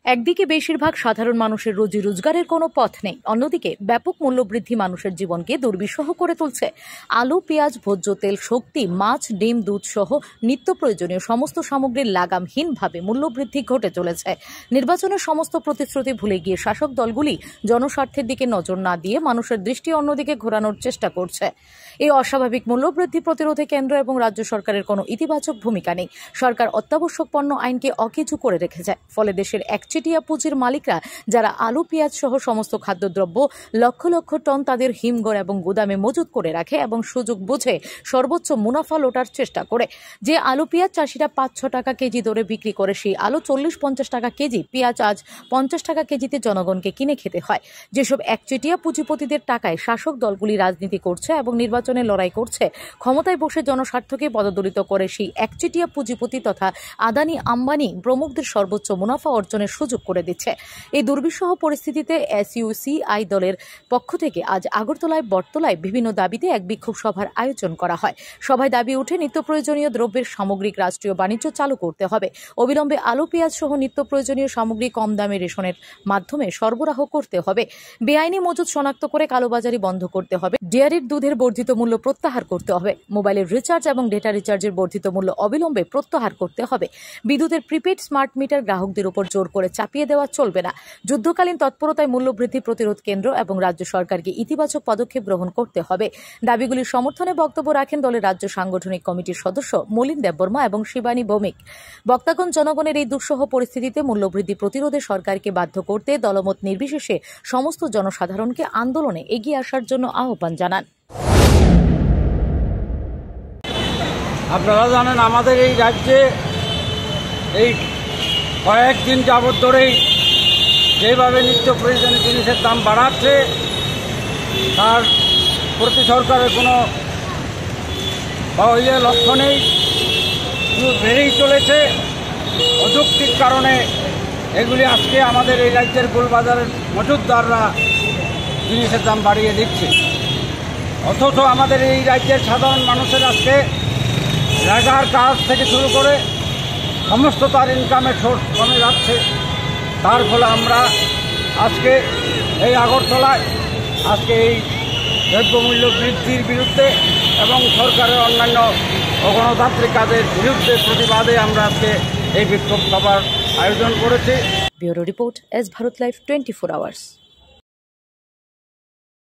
একদিকে বেশিরভাগ সাধারণ মানুষের রোজি রোজগারের কোনো পথ নেই, অন্যদিকে ব্যাপক মূল্যবৃদ্ধি মানুষের জীবনকে দুর্বিষহ করে তুলছে। আলু, পেঁয়াজ, ভোজ্য তেল, শক্তি, মাছ, ডিম, দুধ সহ নিত্য প্রয়োজনীয় সমস্ত সামগ্রীর লাগামহীনভাবে মূল্যবৃদ্ধি ঘটে চলেছে। নির্বাচনের সমস্ত প্রতিশ্রুতি ভুলে গিয়ে শাসক দলগুলি জনস্বার্থের দিকে নজর না দিয়ে মানুষের দৃষ্টি অন্যদিকে ঘোরানোর চেষ্টা করছে। এই অস্বাভাবিক মূল্যবৃদ্ধি প্রতিরোধে কেন্দ্র এবং রাজ্য সরকারের কোনো ইতিবাচক ভূমিকা নেই। সরকার অত্যাবশ্যক পণ্য আইনকে অকেজু করে রেখেছে, ফলে দেশের একচেটিয়া পুঁজির মালিকরা যারা আলু, পেঁয়াজ সহ সমস্ত খাদ্যদ্রব্য লক্ষ লক্ষ টন তাদের হিমঘর এবং গুদামে মজুত করে রাখে এবং সুযোগ বুঝে সর্বোচ্চ মুনাফা লোটার চেষ্টা করে। যে আলু, পেঁয়াজ চাষিরা 5-6 টাকা কেজি দরে বিক্রি করে, সেই আলু 40-50 টাকা কেজি, পেঁয়াজ আজ 50 টাকা কেজিতে জনগণকে কিনে খেতে হয়। যেসব একচেটিয়া পুঁজিপতিদের টাকায় শাসক দলগুলি রাজনীতি করছে এবং নির্বাচনে লড়াই করছে, ক্ষমতায় বসে জনস্বার্থকে পদদলিত করে সেই একচেটিয়া পুঁজিপতি তথা আদানি, আম্বানি প্রমুখদের সর্বোচ্চ মুনাফা অর্জনের সুযোগ করে দিচ্ছে। এই দুর্বিষহ পরিস্থিতিতে SUCI দলের পক্ষ থেকে আজ আগরতলায়, বটতলায় বিভিন্ন দাবিতে এক বিক্ষোভ সভার আয়োজন করা হয়। সভায় দাবি উঠে নিত্য প্রয়োজনীয় দ্রব্যের সামগ্রিক রাষ্ট্রীয় বাণিজ্য চালু করতে হবে, অবিলম্বে আলু, পেঁয়াজ সহ নিত্য প্রয়োজনীয় সামগ্রী কম দামে রেশনের মাধ্যমে সরবরাহ করতে হবে, বেআইনি মজুত শনাক্ত করে কালোবাজারি বন্ধ করতে হবে, ডেয়ারির দুধের বর্ধিত মূল্য প্রত্যাহার করতে হবে, মোবাইলের রিচার্জ এবং ডেটা রিচার্জের বর্ধিত মূল্য অবিলম্বে প্রত্যাহার করতে হবে, বিদ্যুতের প্রিপেড স্মার্ট মিটার গ্রাহকদের উপর জোর করে চাপিয়ে দেওয়া চলবে না। যুদ্ধকালীন তৎপরতায় মূল্যবৃদ্ধি প্রতিরোধ কেন্দ্র এবং রাজ্য সরকারকে ইতিবাচক পদক্ষেপ গ্রহণ করতে হবে। দাবিগুলির সমর্থনে বক্তব্য রাখেন দলের রাজ্য সাংগঠনিক কমিটির সদস্য মলিন দেববর্মা এবং শিবানী ভৌমিক। বক্তাগণ জনগণের এই দুঃসহ পরিস্থিতিতে মূল্যবৃদ্ধি প্রতিরোধে সরকারকে বাধ্য করতে দলমত নির্বিশেষে সমস্ত জনসাধারণকে আন্দোলনে এগিয়ে আসার জন্য আহ্বান জানান। আপনারা জানেন, আমাদের এই রাজ্যে এই কয়েকদিন যাবৎ ধরেই যেভাবে নিত্য প্রয়োজনীয় জিনিসের দাম বাড়াচ্ছে, তার প্রতি সরকারের কোনো লক্ষ্য নেই, বেড়েই চলেছে। অযৌক্তিক কারণে এগুলি আজকে আমাদের এই রাজ্যের গোলবাজারের মজুতদাররা জিনিসের দাম বাড়িয়ে দিচ্ছে, অথচ আমাদের এই রাজ্যের সাধারণ মানুষের আজকে রেগার কাজ থেকে শুরু করে সমস্ত তার ইনকামের সোর্স কমে যাচ্ছে। তার ফলে আমরা আজকে এই আগরতলায় আজকে এই দ্রব্যমূল্য বৃদ্ধির বিরুদ্ধে এবং সরকারের অন্যান্য অগণতান্ত্রিক কাজের বিরুদ্ধে প্রতিবাদে আমরা আজকে এই বিক্ষোভ সভার আয়োজন করেছি। Bureau report, S Bharat live 24 hours.